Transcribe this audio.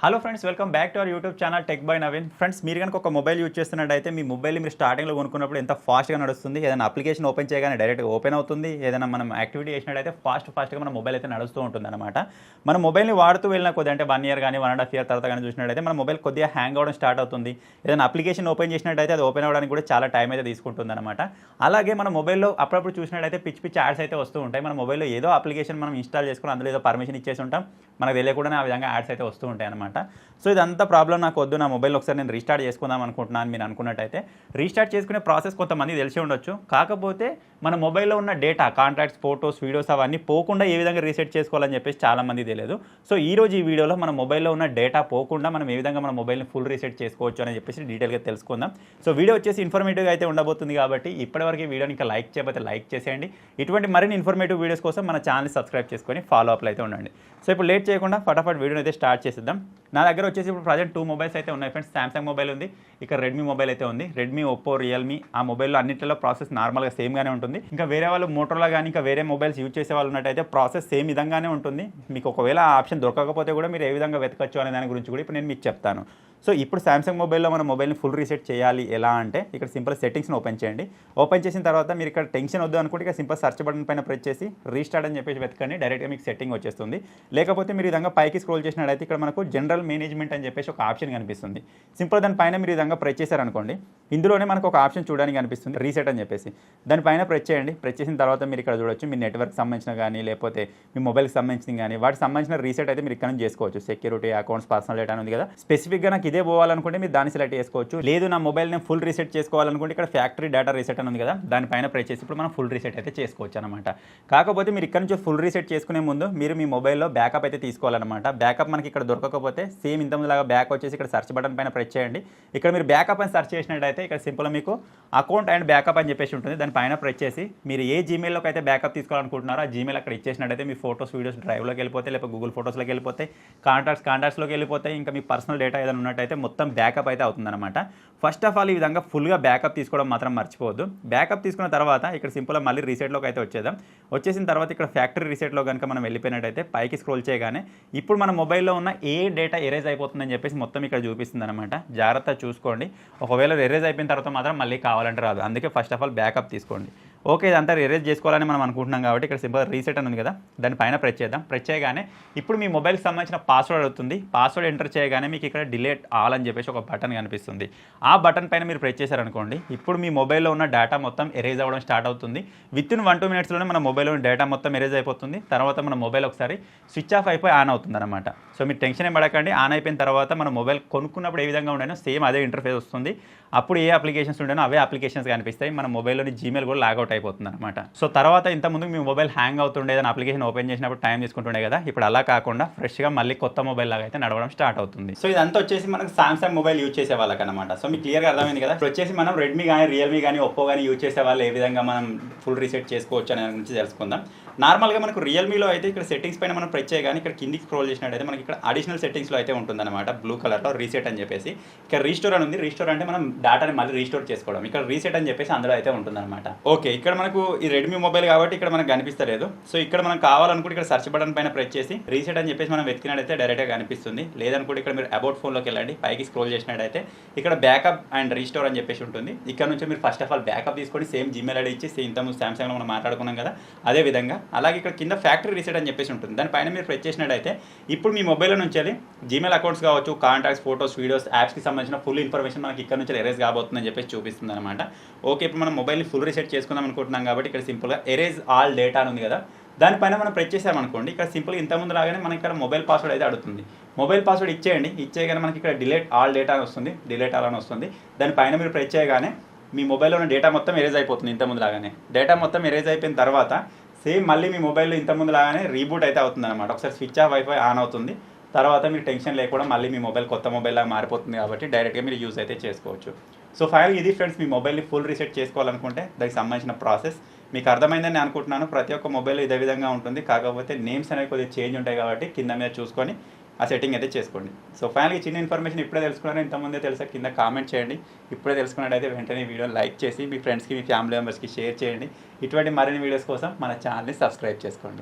Hello friends, welcome back to our YouTube channel tech by Naveen. Friends, మీరు కనుక ఒక mobile use చేస్తున్నట్టయితే మీ mobile మీరు స్టార్టింగ్లో కొనుక్కున్నప్పుడు ఎంత ఫాస్ట్గా నడుస్తుంది, ఏదైనా అప్లికేషన్ ఓపెన్ చేయగానే డైరెక్ట్గా ఓపెన్ అవుతుంది, ఏదైనా మనం యాక్టివిటీ చేసినట్టయితే ఫాస్ట్గా మన మొబైల్ అయితే నడుస్తూ ఉంటుంది అనమాట. మన మొబైల్ని వాడుతూ వెళ్ళిన కొద్ది అంటే 1 ఇయర్ కానీ 1.5 ఇయర్ తర్వాత కానీ చూసినట్టయితే మన మొబైల్ కొద్దిగా హ్యాంగ్ అవ్వడం స్టార్ట్ అవుతుంది. ఏదైనా అప్లికేషన్ ఓపెన్ చేసినట్టయితే అది ఓపెన్ అవ్వడానికి కూడా చాలా టైం అయితే తీసుకుంటుంది అనమాట. అలాగే మన మొబైల్లో అప్పుడప్పుడు చూసినట్టయితే పిచ్చి పిచ్చి యాడ్స్ అయితే వస్తూ ఉంటాయి. మన మొబైల్లో ఏదో అప్లికేషన్ మనం ఇన్స్టాల్ చేసుకుని అందులో ఏదో పర్మిషన్ ఇచ్చేసి ఉంటాం, మనకు తెలియకుండానే ఆ విధంగా యాడ్స్ అయితే వస్తూ ఉంటాయి అనమాట. సో ఇదంతా ప్రాబ్లం నాకు వద్దు, నా మొబైల్ ఒకసారి నేను రీస్టార్ట్ చేసుకుందాం అనుకుంటున్నాను మీరు అనుకున్నట్టయితే రీస్టార్ట్ చేసుకునే ప్రాసెస్ కొంతమంది తెలిసి ఉండొచ్చు. కాకపోతే మన మొబైల్లో ఉన్న డేటా, కాంటాక్ట్స్, ఫోటోస్, వీడియోస్ అవన్నీ పోకుండా ఏ విధంగా రీసెట్ చేసుకోవాలని చెప్పేసి చాలామంది తెలియదు. సో ఈరోజు ఈ వీడియోలో మన మొబైల్లో ఉన్న డేటా పోకుండా మనం ఏ విధంగా మన మొబైల్ని ఫుల్ రీసెట్ చేసుకోవచ్చు అని చెప్పేసి డీటెయిల్గా తెలుసుకుందాం. సో వీడియో వచ్చేసి ఇన్ఫర్మేటివ్గా అయితే ఉండబోతుంది కాబట్టి ఇప్పటివరకు ఈ వీడియోని ఇంకా లైక్ చేయకపోతే లైక్ చేసేయండి. ఇటువంటి మరిన్ని ఇన్ఫర్మేటివ్ వీడియోస్ కోసం మన ఛానల్ని సబ్స్క్రైబ్ చేసుకొని ఫాలో అప్లో అయితే ఉండండి. సో ఇప్పుడు లేట్ చేయకుండా ఫటాఫట్ వీడియోని అయితే స్టార్ట్ చేసేద్దాం. నా దగ్గర వచ్చేసి ఇప్పుడు ప్రజెంట్ 2 మొబైల్స్ అయితే ఉన్నాయి ఫ్రెండ్స్. సామ్సంగ్ మొబైల్ ఉంది, ఇక్కడ రెడ్మీ మొబైల్ అయితే ఉంది. రెడ్మీ, ఒప్పో, రియల్మీ ఆ మొబైల్లో అన్నింటిలో ప్రాసెస్ నార్మల్గా సేమ్గానే ఉంటుంది. ఇంకా వేరే వాళ్ళు మోటోలా కానీ ఇంకా వేరే మొబైల్స్ యూజ్ చేసే వాళ్ళు ఉన్నట్టయితే ప్రాసెస్ సేమ్ విధంగానే ఉంటుంది. మీకు ఒకవేళ ఆ ఆప్షన్ దొరకకపోతే కూడా మీరు ఏ విధంగా వెతకచ్చు అనే దాని గురించి కూడా ఇప్పుడు నేను మీకు చెప్తాను. సో ఇప్పుడు సామ్సంగ్ మొబైల్లో మన మొబైల్ని ఫుల్ రీసెట్ చేయాలి ఎలా అంటే ఇక్కడ సింపుల్ సెట్టింగ్స్ని ఓపెన్ చేయండి. ఓపెన్ చేసిన తర్వాత మీరు ఇక్కడ టెన్షన్ వద్దు అనుకుంటే ఇక్కడ సింపుల్ సర్చ్ బటన్ పైన ప్రెస్ చేసి రీస్టార్ట్ అని చెప్పేసి వెతకండి, డైరెక్ట్గా మీకు సెట్టింగ్ వచ్చేస్తుంది. లేకపోతే మీరు ఈ విధంగా పైకి స్క్రోల్ చేసినట్టయితే ఇక్కడ మనకు జనరల్ మేనేజ్మెంట్ అని చెప్పేసి ఒక ఆప్షన్ కనిపిస్తుంది. సింపుల్ దానిపైన మీరు ఈ విధంగా ప్రెస్ చేశారనుకోండి, ఇందులోనే మనకు ఒక ఆప్షన్ చూడడానికి కనిపిస్తుంది రీసెట్ అని చెప్పేసి. దానిపైన ప్రెస్ చేయండి. ప్రెస్ చేసిన తర్వాత మీరు ఇక్కడ చూడొచ్చు మీ నెట్వర్క్ సంబంధించిన కానీ లేకపోతే మీ మొబైల్కి సంబంధించిన కానీ వాటికి సంబంధించిన రీసెట్ అయితే మీరు ఇక్కడ నుంచి చేసుకోవచ్చు. సెక్యూరిటీ, అకౌంట్స్, పర్సనల్ డేటా ఉంది కదా, స్పెసిఫిక్గా నాకు ఇదే పోవాలనుకుంటే మీరు దాన్ని సెలెక్ట్ చేసుకోవచ్చు. లేదు నా మొబైల్ని ఫుల్ రీసెట్ చేసుకోవాలనుకుంటే ఇక్కడ ఫ్యాక్టరీ డేటా రీసెట్ అని ఉంది కదా, దానిపైన ప్రెస్ చేసి ఇప్పుడు మనం ఫుల్ రీసెట్ అయితే చేసుకోవచ్చు అనమాట. కాకపోతే మీరు ఇక్కడ నుంచి ఫుల్ రీసెట్ చేసుకునే ముందు మీరు మీ మొబైల్లో బ్యాకప్ అయితే తీసుకోవాలన్నమాట. బ్యాకప్ మనకి ఇక్కడ దొరకకపోతే సేమ్ ఇంతకుముందులాగా బ్యాక్ వచ్చేసి ఇక్కడ సర్చ్ బటన్ పైన ప్రెస్ చేయండి. ఇక్కడ మీరు బ్యాకప్ అని సర్చ్ చేసినట్టయితే ఇక్కడ సింపుల్ మీకు అకౌంట్ అండ్ బ్యాకప్ అని చెప్పేసి ఉంటుంది. దానిపైన ప్రెస్ చేసి మీరు ఏ జీమెయిల్లోకి అయితే బ్యాకప్ తీసుకోవాలనుకుంటున్నారో ఆ జీమెయిల్ అక్కడ ఇచ్చేసినట్టయితే మీ ఫోటోస్, వీడియోస్ డ్రైవ్లోకి వెళ్ళిపోతాయి, లేకపోతే గూగుల్ ఫోటోస్లోకి వెళ్ళిపోతాయి, కాంటాక్ట్స్లోకి వెళ్ళిపోతాయి. ఇంకా మీ పర్సనల్ డేటా ఏదైనా ఉన్నట్టయితే మొత్తం బ్యాకప్ అయితే అవుతుందన్నమాట. ఫస్ట్ ఆఫ్ ఆల్ ఈ విధంగా ఫుల్గా బ్యాకప్ తీసుకోవడం మాత్రం మర్చిపోవద్దు. బ్యాకప్ తీసుకున్న తర్వాత ఇక్కడ సింపుల్గా మళ్ళీ రీసెట్లోకి అయితే వచ్చేద్దాం. వచ్చేసిన తర్వాత ఇక్కడ ఫ్యాక్టరీ రీసెట్లో కనుక మనం వెళ్ళిపోయినట్టయితే పైకి స్క్రోల్ చేయగానే ఇప్పుడు మన మొబైల్లో ఉన్న ఏ డేటా ఎరేజ్ అయిపోతుందని చెప్పేసి మొత్తం ఇక్కడ చూపిస్తుంది అనమాట. జాగ్రత్త చూసుకోండి, ఒకవేళ ఎరేజ్ అయిపోయిన తర్వాత మాత్రం మళ్ళీ కావాలంటే రాదు. అందుకే ఫస్ట్ ఆఫ్ ఆల్ బ్యాకప్ తీసుకోండి. ఓకే, ఇదంతా ఎరేజ్ చేసుకోవాలని మనం అనుకుంటున్నాం కాబట్టి ఇక్కడ సింపుల్ రీసెట్ అని ఉంది కదా, దానిపైన ప్రెస్ చేద్దాం. ప్రెస్ చేయగానే ఇప్పుడు మీ మొబైల్కి సంబంధించిన పాస్వర్డ్ అడుగుతుంది. పాస్వర్డ్ ఎంటర్ చేయగానే మీకు ఇక్కడ డిలీట్ ఆల్ అని చెప్పేసి ఒక బటన్ కనిపిస్తుంది. ఆ బటన్ పైన మీరు ప్రెస్ చేశారనుకోండి, ఇప్పుడు మీ మొబైల్లో ఉన్న డేటా మొత్తం ఎరేజ్ అవ్వడం స్టార్ట్ అవుతుంది. వితిన్ 1-2 మినిట్స్లోనే మన మొబైల్లో డేటా మొత్తం ఎరేజ్ అయిపోతుంది. తర్వాత మన మొబైల్ ఒకసారి స్విచ్ ఆఫ్ అయిపోయి ఆన్ అవుతుంది అనమాట. సో మీరు టెన్షన్ ఏం పడకండి. ఆన్ అయిపోయిన తర్వాత మన మొబైల్ కొనుక్కున్నప్పుడు ఏ విధంగా ఉండేనో సేమ్ అదే ఇంటర్ఫేస్ వస్తుంది. అప్పుడు ఏ అప్లికేషన్స్ ఉండేనో అవే అప్లికేషన్స్ కనిపిస్తాయి. మన మొబైల్లోని జీమెయిల్ కూడా లాగౌట్ అయిపోతుంది అనమాట. సో తర్వాత ఇంతకుముందు మీ మొబైల్ హ్యాంగ్ అవుతుండే, ఏదైనా అప్లికేషన్ ఓపెన్ చేసినప్పుడు టైం తీసుకుంటుండే కదా, ఇప్పుడు అలా కాకుండా ఫ్రెష్గా మళ్ళీ కొత్త మొబైల్ లాగా అయితే నడవడం స్టార్ట్ అవుతుంది. సో ఇదంతా వచ్చేసి మనకు సామ్సంగ్ మొబైల్ యూజ్ చేసే వాళ్ళకి అనమాట. సో మీకు క్లియర్గా అర్థమైంది కదా. ఇప్పుడు వచ్చేసి మనం రెడ్మీ కానీ రియల్మీ కానీ ఒప్పో కానీ యూజ్ చేసే వాళ్ళు ఏ విధంగా మనం ఫుల్ రీసెట్ చేసుకోవచ్చు అనే గురించి తెలుసుకుందాం. నార్మల్గా మనకు రియల్మీలో అయితే ఇక్కడ సెట్టింగ్స్ పైన మనం ప్రెస్ చేయగానే ఇక్కడ కిందికి స్క్రోల్ చేసినట్టయితే మనకి ఇక్కడ అడిషనల్ సెట్టింగ్స్లో అయితే ఉంటుందన్నమాట. బ్లూ కలర్లో రీసెట్ అని చెప్పేసి. ఇక్కడ రీస్టోర్ అని ఉంది. రీస్టోర్ అంటే మనం డేటాని మళ్ళీ రీస్టోర్ చేసుకోవడం. ఇక్కడ రీసెట్ అని చెప్పేసి అందులో అయితే ఉంటుందన్నమాట. ఓకే, ఇక్కడ మనకు ఈ రెడ్మీ మొబైల్ కాబట్టి ఇక్కడ మనకు కనిపిస్తలేదు. సో ఇక్కడ మనం కావాలనుకుంటే ఇక్కడ సర్చ్ బటన్ పైన ప్రెస్ చేసి రీసెట్ అని చెప్పేసి మనం వెతికినట్టయితే డైరెక్ట్గా కనిపిస్తుంది. లేదనుకుంటే ఇక్కడ మీరు అబౌట్ ఫోన్లోకి వెళ్ళండి, పైకి స్క్రోల్ చేసినట్టయితే ఇక్కడ బ్యాకప్ అండ్ రీస్టోర్ అని చెప్పేసి ఉంటుంది. ఇక్కడ నుంచి మీరు ఫస్ట్ ఆఫ్ ఆల్ బ్యాకప్ తీసుకొని సేమ్ జీమెయిల్ ఐడి ఇచ్చి ఇంతకుముందు సామ్సంగ్లో మనం మాట్లాడుకున్నాం కదా అదే విధంగా. అలాగే ఇక్కడ కింద ఫ్యాక్టరీ రీసెట్ అని చెప్పేసి ఉంటుంది. దానిపైన మీరు ప్రెస్ చేసినట్టయితే ఇప్పుడు మీ మొబైల్లో నుంచి జీమెయిల్ అకౌంట్స్ కావచ్చు, కాంటాక్ట్స్, ఫోటోస్, వీడియోస్, యాప్స్కి సంబంధించిన ఫుల్ ఇన్ఫర్మేషన్ మనకి ఇక్కడ నుంచి ఎరేజ్ కాబోతుందని చెప్పేసి చూపిస్తుంది అనమాట. ఓకే, ఇప్పుడు మనం మొబైల్ని ఫుల్ రీసెట్ చేసుకుందాం అనుకుంటున్నాం కాబట్టి ఇక్కడ సింపుల్గా ఎరేజ్ ఆల్ డేటా అని ఉంది కదా, దానిపైన మనం ప్రెస్ చేసామనుకోండి, ఇక్కడ సింపుల్గా ఇంతకుముందు లాగానే మనకి ఇక్కడ మొబైల్ పాస్వర్డ్ అయితే అడుగుతుంది. మొబైల్ పాస్వర్డ్ ఇచ్చేయండి. ఇచ్చేయగానే మనకి ఇక్కడ డిలీట్ ఆల్ డేటా అని వస్తుంది. డిలీట్ ఆల్ అని వస్తుంది. దానిపైన మీరు ప్రెస్ చేయగానే మీ మొబైల్లో ఉన్న డేటా మొత్తం ఎరేజ్ అయిపోతుంది. ఇంతకుముందు లాగానే డేటా మొత్తం ఎరేజ్ అయిపోయిన తర్వాత సేమ్ మళ్ళీ మీ మొబైల్లో ఇంతకుముందు లాగానే రీబూట్ అయితే అవుతుంది అనమాట. ఒకసారి స్విచ్ ఆఫ్ అయిపోయి ఆన్ అవుతుంది. తర్వాత మీరు టెన్షన్ లేకుండా మళ్ళీ మీ మొబైల్ కొత్త మొబైల్ లాగా మారిపోతుంది కాబట్టి డైరెక్ట్గా మీరు యూజ్ అయితే చేసుకోవచ్చు. సో ఫైనల్ ఇది ఫ్రెండ్స్, మీ మొబైల్ని ఫుల్ రీసెట్ చేసుకోవాలనుకుంటే దానికి సంబంధించిన ప్రాసెస్ మీకు అర్థమైందని నేను అనుకుంటున్నాను. ప్రతి ఒక్క మొబైల్ ఇదే విధంగా ఉంటుంది. కాకపోతే నేమ్స్ అనేవి కొద్దిగా చేంజ్ ఉంటాయి కాబట్టి కింద మీద చూసుకొని ఆ సెట్టింగ్ అయితే చేసుకోండి. సో ఫైనల్గా చిన్న ఇన్ఫర్మేషన్ ఇప్పుడే తెలుసుకున్నాను, ఇంతకుముందే తెలుసా కింద కామెంట్ చేయండి. ఇప్పుడే తెలుసుకున్నట్టయితే వెంటనే వీడియో లైక్ చేసి మీ ఫ్రెండ్స్కి, మీ ఫ్యామిలీ మెంబర్స్కి షేర్ చేయండి. ఇటువంటి మరిన్ని వీడియోస్ కోసం మన ఛానల్ని సబ్స్క్రైబ్ చేసుకోండి.